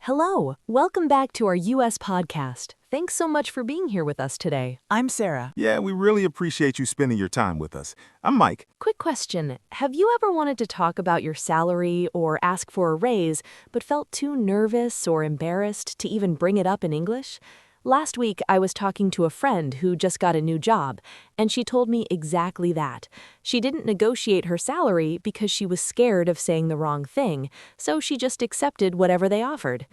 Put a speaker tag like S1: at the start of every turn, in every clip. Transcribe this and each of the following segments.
S1: Hello, welcome back to our US podcast. Thanks so much for being here with us today.
S2: I'm Sarah.
S3: Yeah, we really appreciate you spending your time with us. I'm Mike.
S1: Quick question. Have you ever wanted to talk about your salary or ask for a raise, but felt too nervous or embarrassed to even bring it up in English? Last week, I was talking to a friend who just got a new job, and she told me exactly that. She didn't negotiate her salary because she was scared of saying the wrong thing, so she just accepted whatever they offered.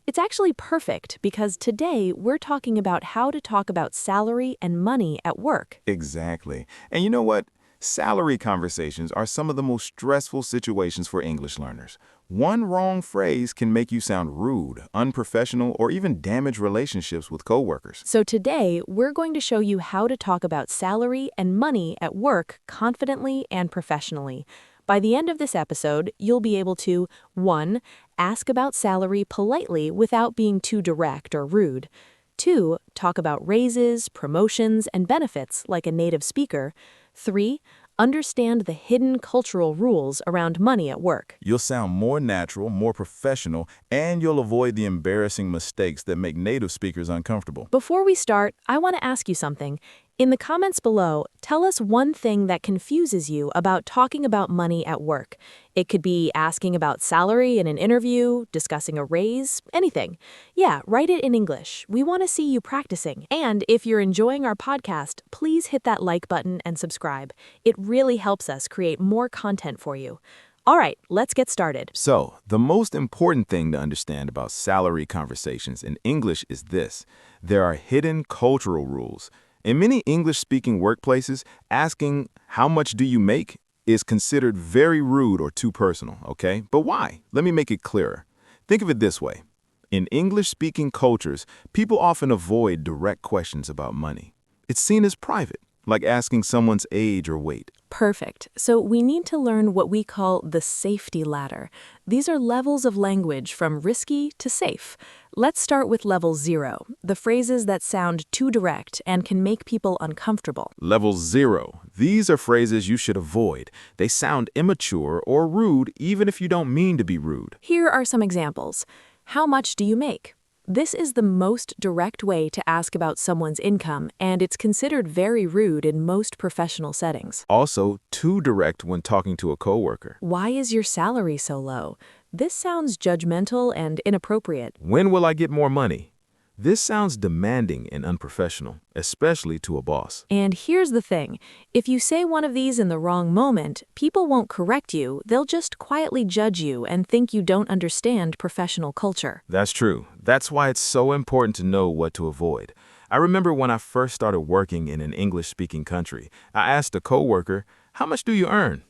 S1: It's actually perfect because today we're talking about how to talk about salary and money at work.
S3: Exactly. And you know what? Salary conversations are some of the most stressful situations for English learners. One wrong phrase can make you sound rude, unprofessional, or even damage relationships with coworkers.
S1: So today, we're going to show you how to talk about salary and money at work confidently and professionally. By the end of this episode, you'll be able to 1. Ask about salary politely without being too direct or rude. 2. Talk about raises, promotions, and benefits like a native speaker. 3. Understand the hidden cultural rules around money at work.
S3: You'll sound more natural, more professional, and you'll avoid the embarrassing mistakes that make native speakers uncomfortable.
S1: Before we start, I want to ask you something. In the comments below, tell us one thing that confuses you about talking about money at work. It could be asking about salary in an interview, discussing a raise, anything. Yeah, write it in English. We want to see you practicing. And if you're enjoying our podcast, please hit that like button and subscribe. It really helps us create more content for you. All right, let's get started.
S3: So, the most important thing to understand about salary conversations in English is this. There are hidden cultural rules. In many English-speaking workplaces, asking, "How much do you make?" is considered very rude or too personal, okay? But why? Let me make it clearer. Think of it this way. In English-speaking cultures, people often avoid direct questions about money. It's seen as private, like asking someone's age or weight.
S1: Perfect. So we need to learn what we call the safety ladder. These are levels of language from risky to safe. Let's start with level 0, the phrases that sound too direct and can make people uncomfortable.
S3: Level 0. These are phrases you should avoid. They sound immature or rude even if you don't mean to be rude.
S1: Here are some examples. How much do you make? This is the most direct way to ask about someone's income, and it's considered very rude in most professional settings.
S3: Also, too direct when talking to a coworker.
S1: Why is your salary so low? This sounds judgmental and inappropriate.
S3: When will I get more money? This sounds demanding and unprofessional, especially to a boss.
S1: And here's the thing. If you say one of these in the wrong moment, people won't correct you. They'll just quietly judge you and think you don't understand professional culture.
S3: That's true. That's why it's so important to know what to avoid. I remember when I first started working in an English-speaking country, I asked a coworker, "How much do you earn?"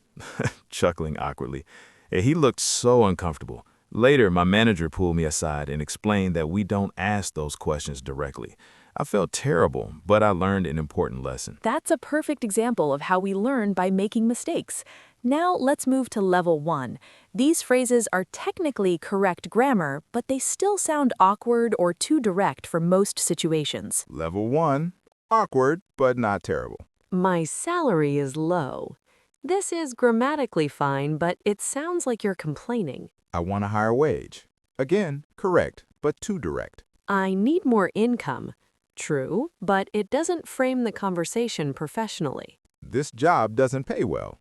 S3: Chuckling awkwardly. He looked so uncomfortable. Later, my manager pulled me aside and explained that we don't ask those questions directly. I felt terrible, but I learned an important lesson.
S1: That's a perfect example of how we learn by making mistakes. Now let's move to level 1. These phrases are technically correct grammar, but they still sound awkward or too direct for most situations.
S3: Level 1, awkward, but not terrible.
S1: My salary is low. This is grammatically fine, but it sounds like you're complaining.
S3: I want a higher wage. Again, correct, but too direct.
S1: I need more income. True, but it doesn't frame the conversation professionally.
S3: This job doesn't pay well.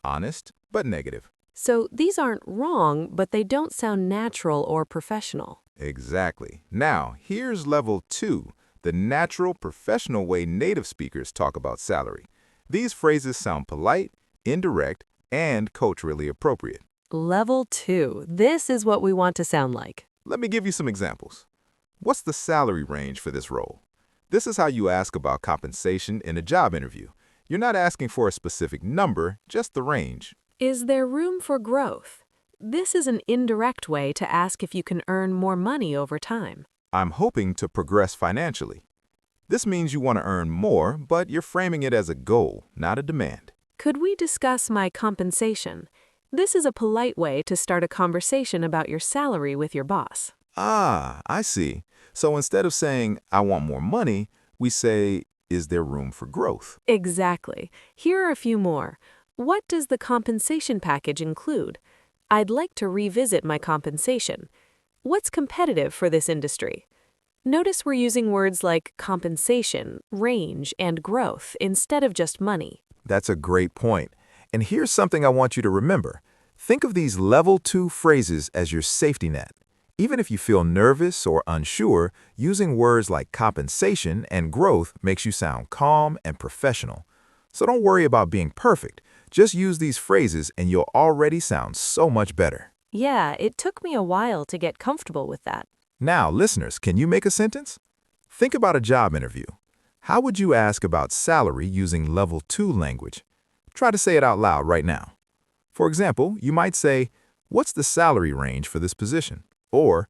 S3: Honest, but negative.
S1: So these aren't wrong, but they don't sound natural or professional.
S3: Exactly. Now, here's level 2, the natural, professional way native speakers talk about salary. These phrases sound polite, indirect, and culturally appropriate.
S1: Level 2. This is what we want to sound like.
S3: Let me give you some examples. What's the salary range for this role? This is how you ask about compensation in a job interview. You're not asking for a specific number, just the range.
S1: Is there room for growth? This is an indirect way to ask if you can earn more money over time.
S3: I'm hoping to progress financially. This means you want to earn more, but you're framing it as a goal, not a demand.
S1: Could we discuss my compensation? This is a polite way to start a conversation about your salary with your boss.
S3: Ah, I see. So instead of saying, "I want more money," we say, "Is there room for growth?"
S1: Exactly. Here are a few more. What does the compensation package include? I'd like to revisit my compensation. what's competitive for this industry? Notice we're using words like compensation, range, and growth instead of just money.
S2: That's a great point. And here's something I want you to remember. Think of these level 2 phrases as your safety net. Even if you feel nervous or unsure, using words like compensation and growth makes you sound calm and professional. So don't worry about being perfect. Just use these phrases and you'll already sound so much better.
S1: Yeah, it took me a while to get comfortable with that.
S2: Now, listeners, can you make a sentence? Think about a job interview. How would you ask about salary using level 2 language? Try to say it out loud right now. For example, you might say, "What's the salary range for this position?" Or,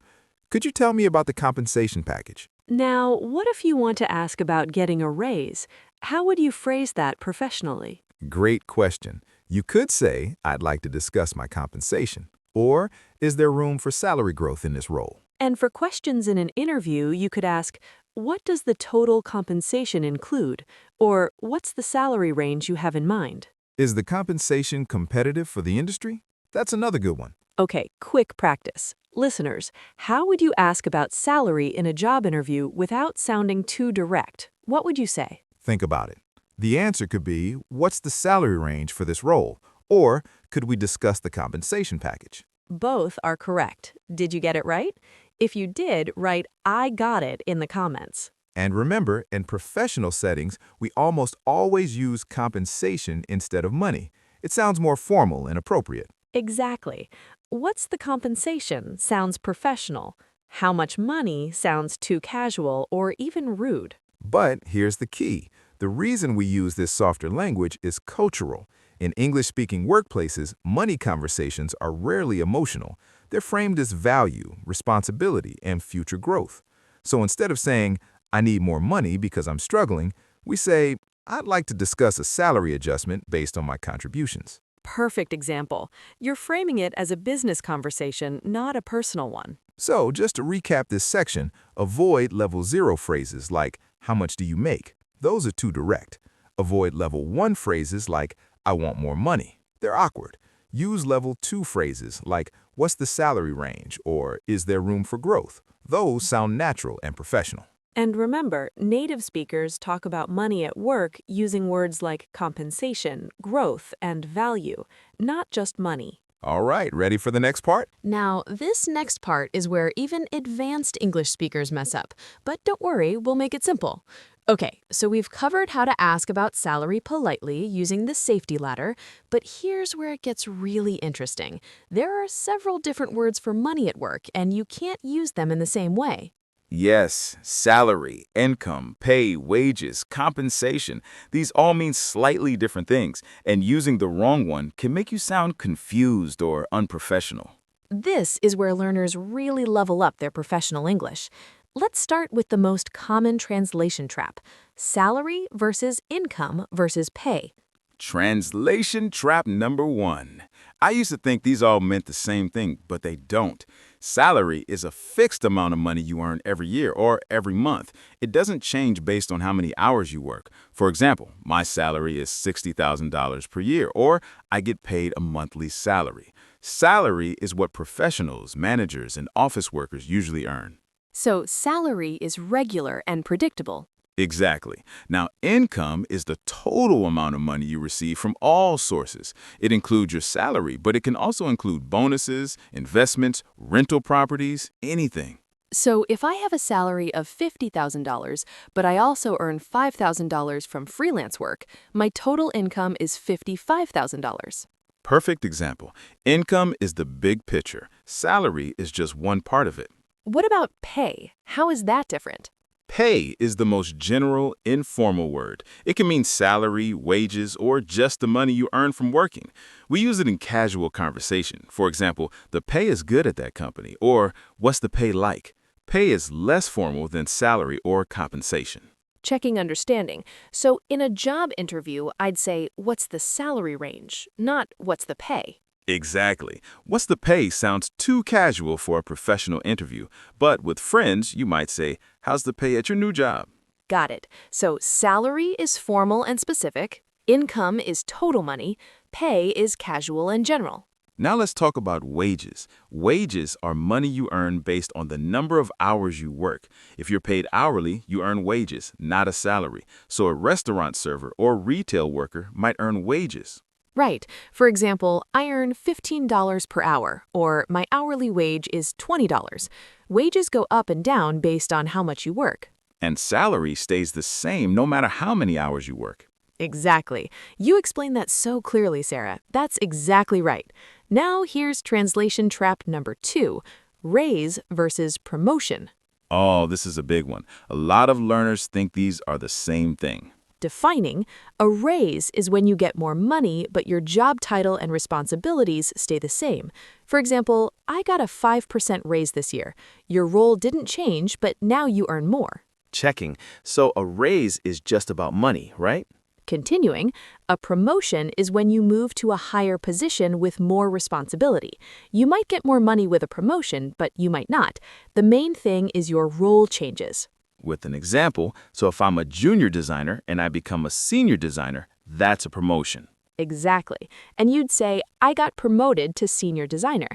S2: "Could you tell me about the compensation package?"
S1: Now, what if you want to ask about getting a raise? How would you phrase that professionally?
S2: Great question. You could say, "I'd like to discuss my compensation." Or, "Is there room for salary growth in this role?"
S1: And for questions in an interview, you could ask, what does the total compensation include? Or what's the salary range you have in mind?
S2: Is the compensation competitive for the industry? That's another good one.
S1: Okay, quick practice. Listeners, how would you ask about salary in a job interview without sounding too direct? What would you say?
S2: Think about it. The answer could be, "What's the salary range for this role?" Or, "Could we discuss the compensation package?"
S1: Both are correct. Did you get it right? If you did, write "I got it" in the comments.
S2: And remember, in professional settings, we almost always use compensation instead of money. It sounds more formal and appropriate.
S1: Exactly. What's the compensation sounds professional. How much money sounds too casual or even rude.
S2: But here's the key. The reason we use this softer language is cultural. In English-speaking workplaces, money conversations are rarely emotional. They're framed as value, responsibility, and future growth. So instead of saying, "I need more money because I'm struggling," we say, "I'd like to discuss a salary adjustment based on my contributions."
S1: Perfect example. You're framing it as a business conversation, not a personal one.
S2: So just to recap this section, avoid level 0 phrases like, "How much do you make?" Those are too direct. Avoid level 1 phrases like, "I want more money." They're awkward. Use level 2 phrases like, "What's the salary range?" or "Is there room for growth?" Those sound natural and professional.
S1: And remember, native speakers talk about money at work using words like compensation, growth, and value, not just money.
S2: All right, ready for the next part?
S1: Now, this next part is where even advanced English speakers mess up, but don't worry, we'll make it simple. Okay, so we've covered how to ask about salary politely using the safety ladder, but here's where it gets really interesting. There are several different words for money at work, and you can't use them in the same way.
S3: Yes, salary, income, pay, wages, compensation. These all mean slightly different things, and using the wrong one can make you sound confused or unprofessional.
S1: This is where learners really level up their professional English. Let's start with the most common translation trap: salary versus income versus pay.
S3: Translation trap number 1. I used to think these all meant the same thing, but they don't. Salary is a fixed amount of money you earn every year or every month. It doesn't change based on how many hours you work. For example, my salary is $60,000 per year, or I get paid a monthly salary. Salary is what professionals, managers, and office workers usually earn.
S1: So salary is regular and predictable.
S3: Exactly. Now, income is the total amount of money you receive from all sources. It includes your salary, but it can also include bonuses, investments, rental properties, anything.
S1: So if I have a salary of $50,000, but I also earn $5,000 from freelance work, my total income is $55,000.
S3: Perfect example. Income is the big picture. Salary is just one part of it.
S1: What about pay? How is that different?
S3: Pay is the most general, informal word. It can mean salary, wages, or just the money you earn from working. We use it in casual conversation. For example, "The pay is good at that company," or "What's the pay like?" Pay is less formal than salary or compensation.
S1: Checking understanding. So in a job interview, I'd say, what's the salary range, not what's the pay.
S3: Exactly. "What's the pay?" sounds too casual for a professional interview, but with friends, you might say, "How's the pay at your new job?"
S1: Got it. So salary is formal and specific, income is total money, pay is casual and general.
S3: Now let's talk about wages. Wages are money you earn based on the number of hours you work. If you're paid hourly, you earn wages, not a salary. So a restaurant server or retail worker might earn wages.
S1: Right. For example, I earn $15 per hour, or my hourly wage is $20. Wages go up and down based on how much you work.
S3: And salary stays the same no matter how many hours you work.
S1: Exactly. You explained that so clearly, Sarah. That's exactly right. Now here's translation trap number 2, raise versus promotion.
S3: Oh, this is a big one. A lot of learners think these are the same thing.
S1: Defining, a raise is when you get more money, but your job title and responsibilities stay the same. For example, I got a 5% raise this year. Your role didn't change, but now you earn more.
S4: Checking. So a raise is just about money, right?
S1: Continuing, a promotion is when you move to a higher position with more responsibility. You might get more money with a promotion, but you might not. The main thing is your role changes.
S3: With an example, so if I'm a junior designer and I become a senior designer, that's a promotion.
S1: Exactly. And you'd say, I got promoted to senior designer.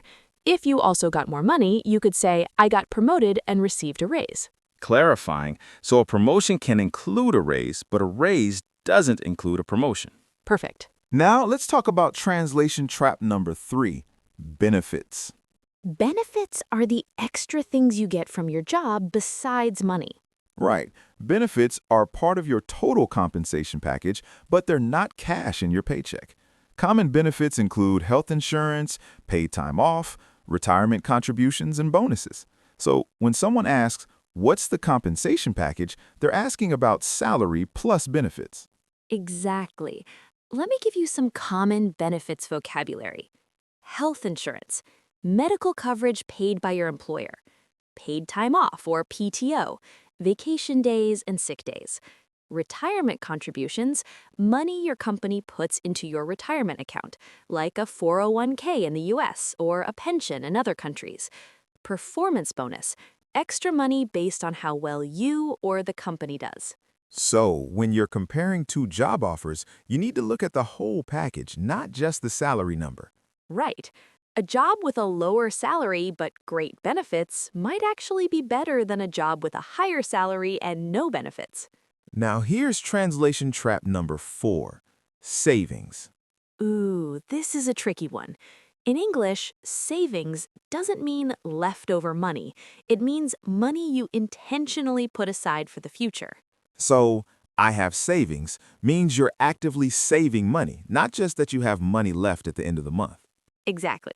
S1: If you also got more money, you could say, I got promoted and received a raise.
S3: Clarifying, so a promotion can include a raise, but a raise doesn't include a promotion.
S1: Perfect.
S2: Now, let's talk about translation trap number 3, benefits.
S1: Benefits are the extra things you get from your job besides money.
S2: Right. Benefits are part of your total compensation package, but they're not cash in your paycheck. Common benefits include health insurance, paid time off, retirement contributions, and bonuses. So when someone asks, what's the compensation package, they're asking about salary plus benefits.
S1: Exactly. Let me give you some common benefits vocabulary. Health insurance, medical coverage paid by your employer, paid time off or PTO, vacation days and sick days, retirement contributions, money your company puts into your retirement account, like a 401k in the US or a pension in other countries, performance bonus, extra money based on how well you or the company does.
S2: So when you're comparing two job offers, you need to look at the whole package, not just the salary number.
S1: Right. A job with a lower salary but great benefits might actually be better than a job with a higher salary and no benefits.
S2: Now here's translation trap number 4, savings.
S1: Ooh, this is a tricky one. In English, savings doesn't mean leftover money. It means money you intentionally put aside for the future.
S2: So, I have savings means you're actively saving money, not just that you have money left at the end of the month.
S1: Exactly.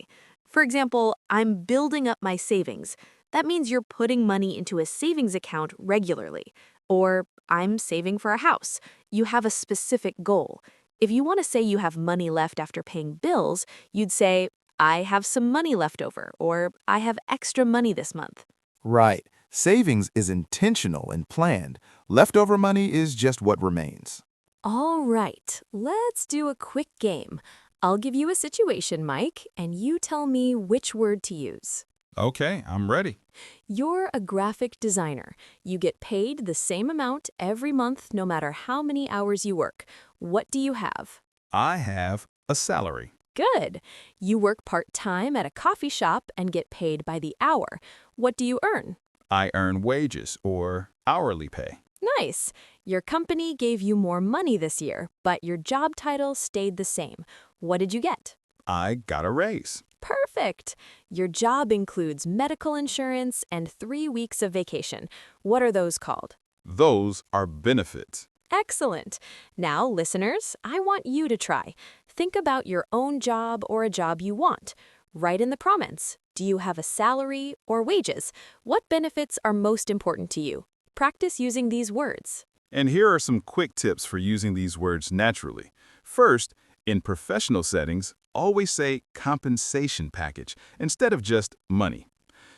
S1: For example, I'm building up my savings. That means you're putting money into a savings account regularly. Or I'm saving for a house. You have a specific goal. If you want to say you have money left after paying bills, you'd say, I have some money left over, or I have extra money this month.
S2: Right. Savings is intentional and planned. Leftover money is just what remains.
S1: All right, let's do a quick game. I'll give you a situation, Mike, and you tell me which word to use.
S3: Okay, I'm ready.
S1: You're a graphic designer. You get paid the same amount every month no matter how many hours you work. What do you have?
S3: I have a salary.
S1: Good. You work part-time at a coffee shop and get paid by the hour. What do you earn?
S3: I earn wages or hourly pay.
S1: Nice. Your company gave you more money this year, but your job title stayed the same. What did you get?
S3: I got a raise.
S1: Perfect. Your job includes medical insurance and 3 weeks of vacation. What are those called?
S3: Those are benefits.
S1: Excellent. Now, listeners, I want you to try. Think about your own job or a job you want. Write in the comments. Do you have a salary or wages? What benefits are most important to you? Practice using these words.
S3: And here are some quick tips for using these words naturally. First, in professional settings, always say compensation package instead of just money.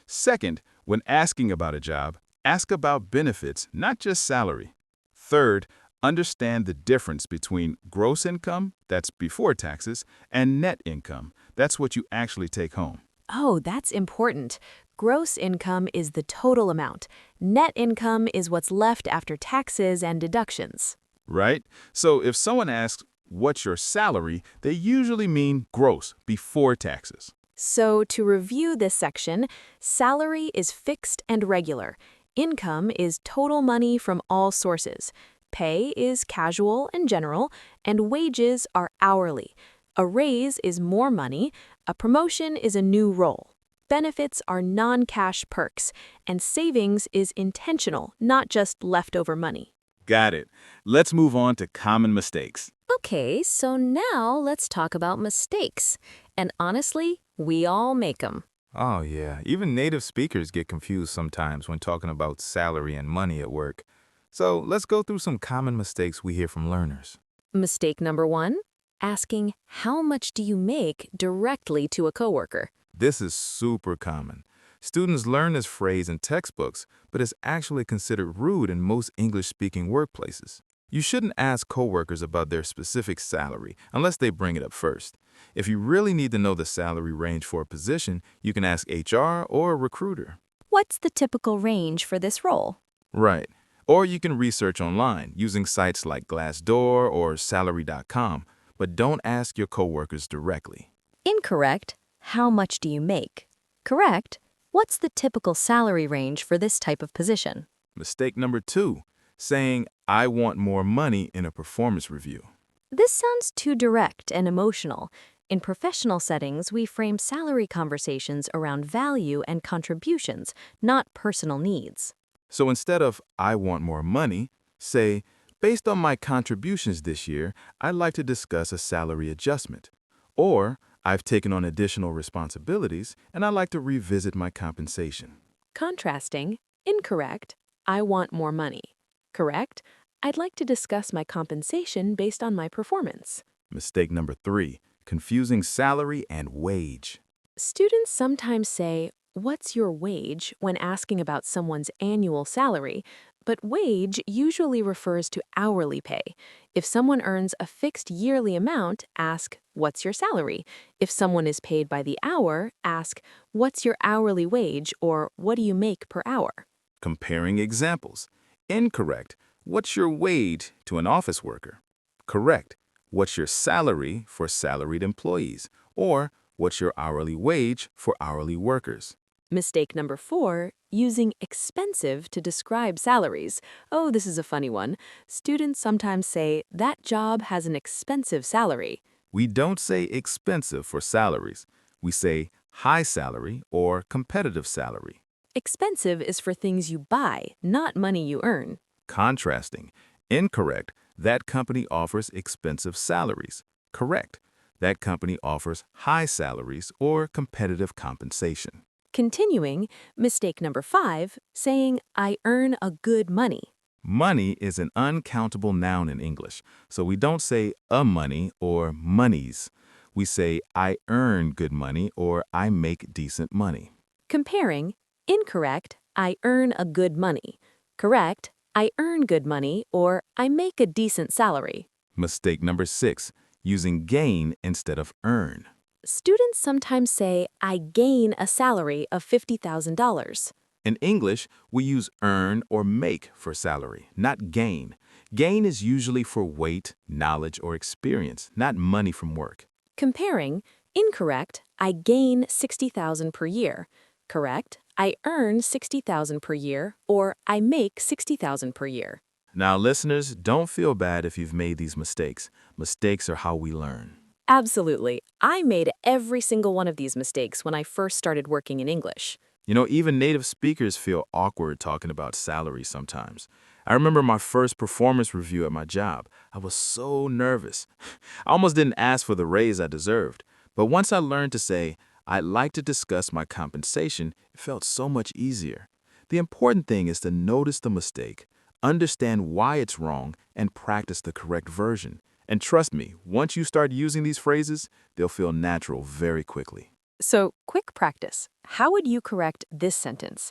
S3: Second, when asking about a job, ask about benefits, not just salary. Third, understand the difference between gross income, that's before taxes, and net income, that's what you actually take home.
S1: Oh, that's important. Gross income is the total amount. Net income is what's left after taxes and deductions.
S3: Right? So if someone asks, what's your salary, they usually mean gross, before taxes.
S1: So, to review this section, salary is fixed and regular. Income is total money from all sources. Pay is casual and general, and wages are hourly. A raise is more money. A promotion is a new role. Benefits are non-cash perks, and savings is intentional, not just leftover money.
S3: Got it. Let's move on to common mistakes.
S1: Okay, so now let's talk about mistakes. And honestly, we all make them.
S2: Oh, yeah. Even native speakers get confused sometimes when talking about salary and money at work. So let's go through some common mistakes we hear from learners.
S1: Mistake number 1, asking, "How much do you make?" directly to a coworker.
S2: This is super common. Students learn this phrase in textbooks, but it's actually considered rude in most English-speaking workplaces. You shouldn't ask coworkers about their specific salary unless they bring it up first. If you really need to know the salary range for a position, you can ask HR or a recruiter.
S1: What's the typical range for this role?
S2: Right. Or you can research online using sites like Glassdoor or Salary.com, but don't ask your coworkers directly.
S1: Incorrect. How much do you make? Correct. What's the typical salary range for this type of position?
S2: Mistake number 2, saying, "I want more money" in a performance review.
S1: This sounds too direct and emotional. In professional settings, we frame salary conversations around value and contributions, not personal needs.
S2: So instead of "I want more money," say, "Based on my contributions this year, I'd like to discuss a salary adjustment." Or, "I've taken on additional responsibilities and I'd like to revisit my compensation."
S1: Contrasting, incorrect, "I want more money." Correct, "I'd like to discuss my compensation based on my performance."
S2: Mistake number 3, confusing salary and wage.
S1: Students sometimes say, "What's your wage?" when asking about someone's annual salary, but wage usually refers to hourly pay. If someone earns a fixed yearly amount, ask, "What's your salary?" If someone is paid by the hour, ask, "What's your hourly wage?" or "What do you make per hour?"
S2: Comparing examples. Incorrect, "What's your wage?" to an office worker. Correct, "What's your salary?" for salaried employees. Or, "What's your hourly wage?" for hourly workers.
S1: Mistake number 4, using expensive to describe salaries. Oh, this is a funny one. Students sometimes say, "That job has an expensive salary."
S2: We don't say expensive for salaries. We say high salary or competitive salary.
S1: Expensive is for things you buy, not money you earn.
S2: Contrasting. Incorrect, "That company offers expensive salaries." Correct, "That company offers high salaries or competitive compensation."
S1: Continuing, mistake number 5, saying, "I earn a good money."
S2: Money is an uncountable noun in English, so we don't say a money or monies. We say I earn good money or I make decent money.
S1: Comparing, incorrect, "I earn a good money." Correct, "I earn good money" or "I make a decent salary."
S2: Mistake number 6, using gain instead of earn.
S1: Students sometimes say, "I gain a salary of $50,000.
S2: In English, we use earn or make for salary, not gain. Gain is usually for weight, knowledge, or experience, not money from work.
S1: Comparing, incorrect, "I gain $60,000 per year." Correct, "I earn $60,000 per year" or "I make $60,000 per year."
S2: Now, listeners, don't feel bad if you've made these mistakes. Mistakes are how we learn.
S1: Absolutely. I made every single one of these mistakes when I first started working in English.
S2: You know, even native speakers feel awkward talking about salary sometimes. I remember my first performance review at my job. I was so nervous. I almost didn't ask for the raise I deserved. But once I learned to say, "I'd like to discuss my compensation," it felt so much easier. The important thing is to notice the mistake, understand why it's wrong, and practice the correct version. And trust me, once you start using these phrases, they'll feel natural very quickly.
S1: So, quick practice. How would you correct this sentence?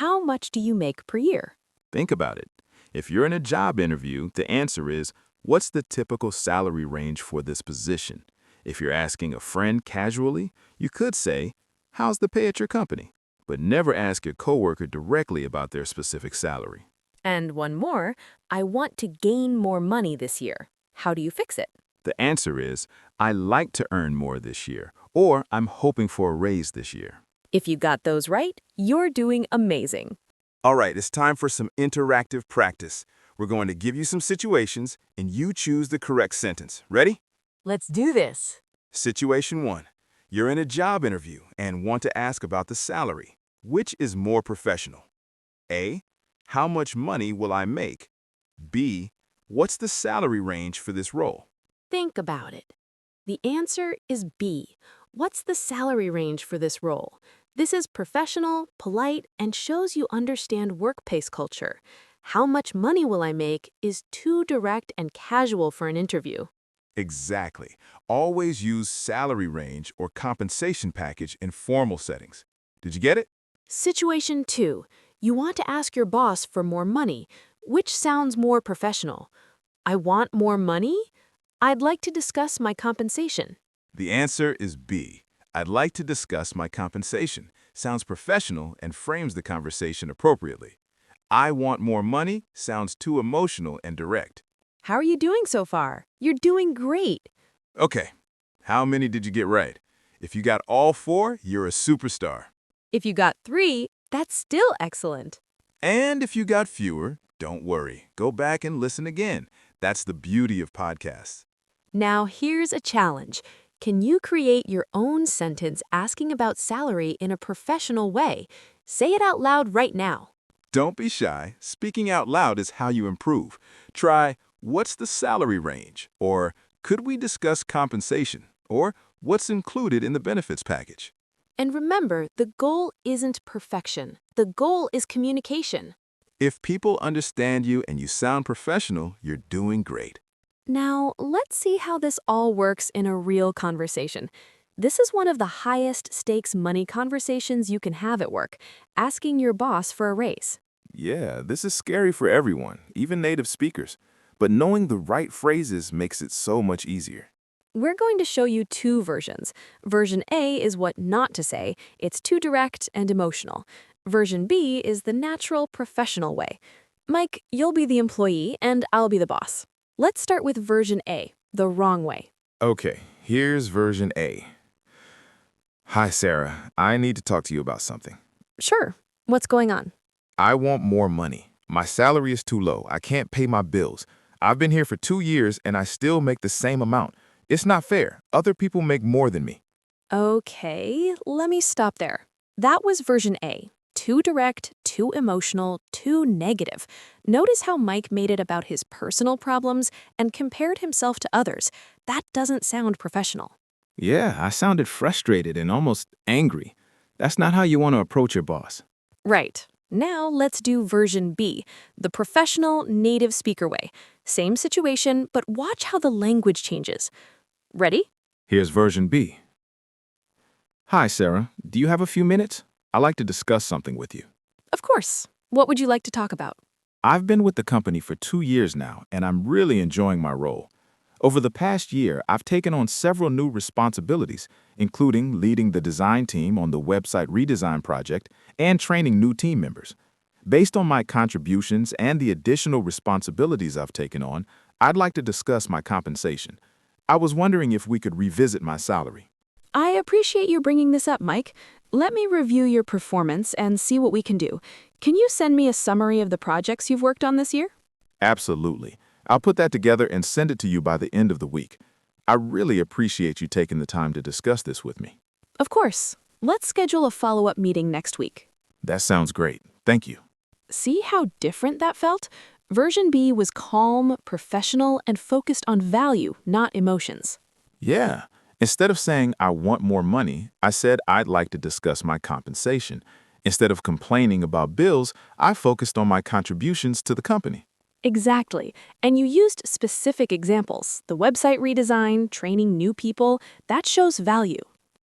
S1: "How much do you make per year?"
S2: Think about it. If you're in a job interview, the answer is, "What's the typical salary range for this position?" If you're asking a friend casually, you could say, "How's the pay at your company?" But never ask your coworker directly about their specific salary.
S1: And one more, "I want to gain more money this year." How do you fix it?
S3: The answer is, I like to earn more this year, or I'm hoping for a raise this year.
S1: If you got those right, you're doing amazing.
S2: All right, it's time for some interactive practice. We're going to give you some situations, and you choose the correct sentence. Ready?
S1: Let's do this.
S2: Situation 1. You're in a job interview and want to ask about the salary. Which is more professional? A. How much money will I make? B. What's the salary range for this role?
S1: Think about it. The answer is B. What's the salary range for this role? This is professional, polite, and shows you understand workplace culture. How much money will I make is too direct and casual for an interview.
S2: Exactly. Always use salary range or compensation package in formal settings. Did you get it?
S1: Situation 2. You want to ask your boss for more money. Which sounds more professional? I want more money? I'd like to discuss my compensation.
S2: The answer is B. I'd like to discuss my compensation. Sounds professional and frames the conversation appropriately. I want more money sounds too emotional and direct.
S1: How are you doing so far? You're doing great.
S2: Okay, how many did you get right? If you got all 4, you're a superstar.
S1: If you got 3, that's still excellent.
S2: And if you got fewer, don't worry. Go back and listen again. That's the beauty of podcasts.
S1: Now here's a challenge. Can you create your own sentence asking about salary in a professional way? Say it out loud right now.
S2: Don't be shy. Speaking out loud is how you improve. Try, what's the salary range? Or, could we discuss compensation? Or, what's included in the benefits package?
S1: And remember, the goal isn't perfection. The goal is communication.
S2: If people understand you and you sound professional, you're doing great.
S1: Now, let's see how this all works in a real conversation. This is one of the highest stakes money conversations you can have at work, asking your boss for a raise.
S3: Yeah, this is scary for everyone, even native speakers. But knowing the right phrases makes it so much easier.
S1: We're going to show you 2 versions. Version A is what not to say. It's too direct and emotional. Version B is the natural, professional way. Mike, you'll be the employee and I'll be the boss. Let's start with version A, the wrong way.
S3: Okay, here's version A. Hi, Sarah. I need to talk to you about something.
S1: Sure. What's going on?
S3: I want more money. My salary is too low. I can't pay my bills. I've been here for 2 years and I still make the same amount. It's not fair. Other people make more than me.
S1: Okay, let me stop there. That was version A. Too direct, too emotional, too negative. Notice how Mike made it about his personal problems and compared himself to others. That doesn't sound professional.
S3: Yeah, I sounded frustrated and almost angry. That's not how you want to approach your boss.
S1: Right. Now let's do version B, the professional native speaker way. Same situation, but watch how the language changes. Ready?
S3: Here's version B. Hi, Sarah. Do you have a few minutes? I'd like to discuss something with you.
S1: Of course. What would you like to talk about?
S3: I've been with the company for 2 years now, and I'm really enjoying my role. Over the past year, I've taken on several new responsibilities, including leading the design team on the website redesign project and training new team members. Based on my contributions and the additional responsibilities I've taken on, I'd like to discuss my compensation. I was wondering if we could revisit my salary.
S1: I appreciate you bringing this up, Mike. Let me review your performance and see what we can do. Can you send me a summary of the projects you've worked on this year?
S3: Absolutely. I'll put that together and send it to you by the end of the week. I really appreciate you taking the time to discuss this with me.
S1: Of course. Let's schedule a follow-up meeting next week.
S3: That sounds great. Thank you.
S1: See how different that felt? Version B was calm, professional, and focused on value, not emotions.
S3: Yeah. Instead of saying, I want more money, I said I'd like to discuss my compensation. Instead of complaining about bills, I focused on my contributions to the company.
S1: Exactly. And you used specific examples. The website redesign, training new people, that shows value.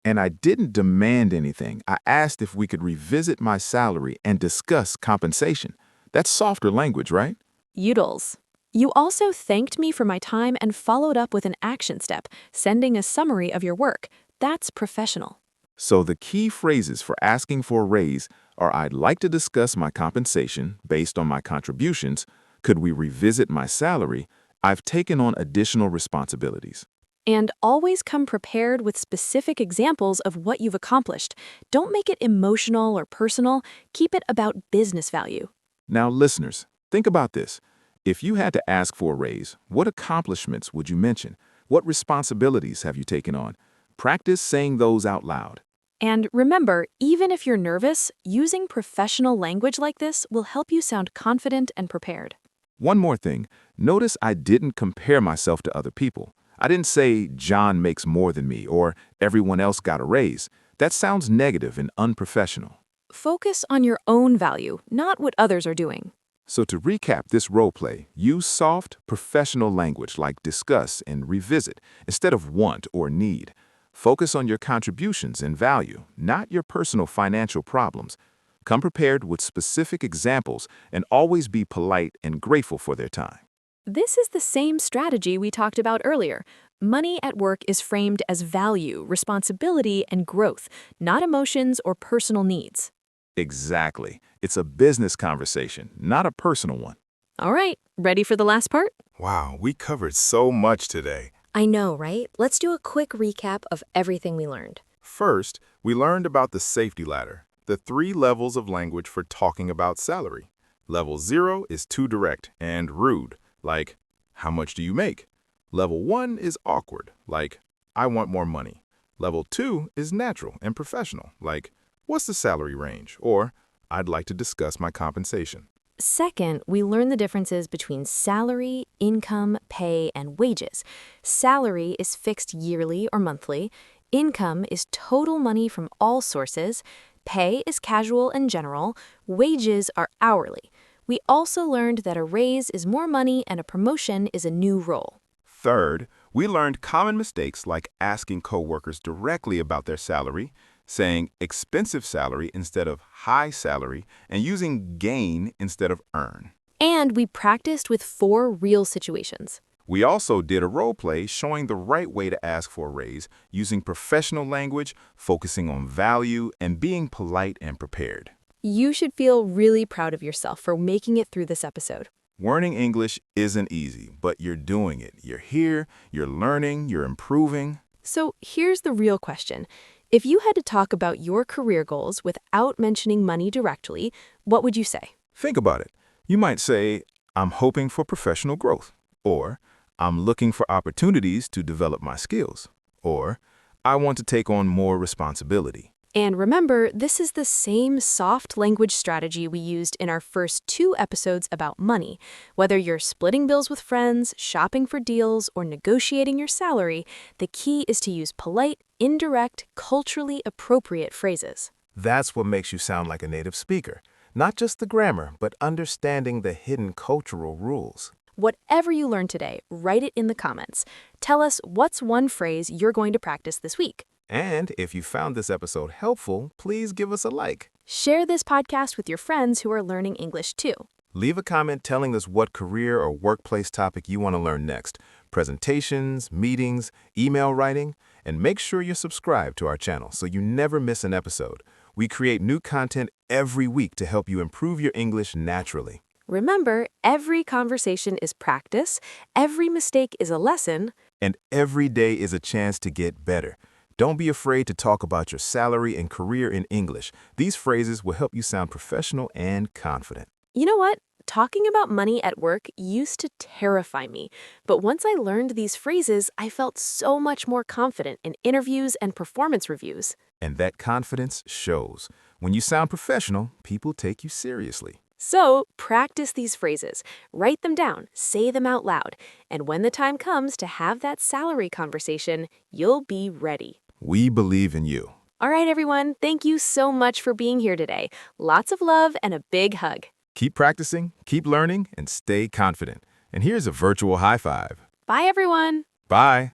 S3: And I didn't demand anything. I asked if we could revisit my salary and discuss compensation. That's softer language, right?
S1: Utils. You also thanked me for my time and followed up with an action step, sending a summary of your work. That's professional.
S3: So the key phrases for asking for a raise are I'd like to discuss my compensation based on my contributions, could we revisit my salary, I've taken on additional responsibilities.
S1: And always come prepared with specific examples of what you've accomplished. Don't make it emotional or personal. Keep it about business value.
S3: Now, listeners, think about this. If you had to ask for a raise, what accomplishments would you mention? What responsibilities have you taken on? Practice saying those out loud.
S1: And remember, even if you're nervous, using professional language like this will help you sound confident and prepared.
S3: One more thing, notice I didn't compare myself to other people. I didn't say John makes more than me or everyone else got a raise. That sounds negative and unprofessional.
S1: Focus on your own value, not what others are doing.
S3: So to recap this role play, use soft, professional language like discuss and revisit instead of want or need. Focus on your contributions and value, not your personal financial problems. Come prepared with specific examples and always be polite and grateful for their time.
S1: This is the same strategy we talked about earlier. Money at work is framed as value, responsibility, and growth, not emotions or personal needs.
S3: Exactly. It's a business conversation, not a personal one.
S1: All right, ready for the last part?
S2: Wow, we covered so much today.
S5: I know, right? Let's do a quick recap of everything we learned.
S2: First, we learned about the safety ladder, the 3 levels of language for talking about salary. Level 0 is too direct and rude, like, how much do you make? Level 1 is awkward, like, I want more money. Level 2 is natural and professional, like, what's the salary range? Or, I'd like to discuss my compensation.
S1: Second, we learn the differences between salary, income, pay, and wages. Salary is fixed yearly or monthly. Income is total money from all sources. Pay is casual and general. Wages are hourly. We also learned that a raise is more money and a promotion is a new role.
S2: Third, we learned common mistakes like asking coworkers directly about their salary, saying expensive salary instead of high salary, and using gain instead of earn.
S1: And we practiced with 4 real situations.
S2: We also did a role play showing the right way to ask for a raise, using professional language, focusing on value, and being polite and prepared.
S1: You should feel really proud of yourself for making it through this episode.
S2: Learning English isn't easy, but you're doing it. You're here, you're learning, you're improving.
S1: So here's the real question. If you had to talk about your career goals without mentioning money directly, what would you say?
S2: Think about it. You might say, I'm hoping for professional growth, or I'm looking for opportunities to develop my skills, or I want to take on more responsibility.
S1: And remember, this is the same soft language strategy we used in our first 2 episodes about money. Whether you're splitting bills with friends, shopping for deals, or negotiating your salary, the key is to use polite, indirect, culturally appropriate phrases.
S2: That's what makes you sound like a native speaker. Not just the grammar, but understanding the hidden cultural rules.
S1: Whatever you learned today, write it in the comments. Tell us what's one phrase you're going to practice this week.
S2: And if you found this episode helpful, please give us a like.
S1: Share this podcast with your friends who are learning English too.
S2: Leave a comment telling us what career or workplace topic you want to learn next. Presentations, meetings, email writing, and make sure you're subscribed to our channel so you never miss an episode. We create new content every week to help you improve your English naturally.
S1: Remember, every conversation is practice, every mistake is a lesson,
S2: And every day is a chance to get better. Don't be afraid to talk about your salary and career in English. These phrases will help you sound professional and confident.
S1: You know what? Talking about money at work used to terrify me, but once I learned these phrases, I felt so much more confident in interviews and performance reviews.
S2: And that confidence shows. When you sound professional, people take you seriously.
S1: So, practice these phrases, write them down, say them out loud, and when the time comes to have that salary conversation, you'll be ready.
S2: We believe in you.
S1: All right, everyone, thank you so much for being here today. Lots of love and a big hug.
S2: Keep practicing, keep learning, and stay confident. And here's a virtual high five.
S1: Bye, everyone.
S2: Bye.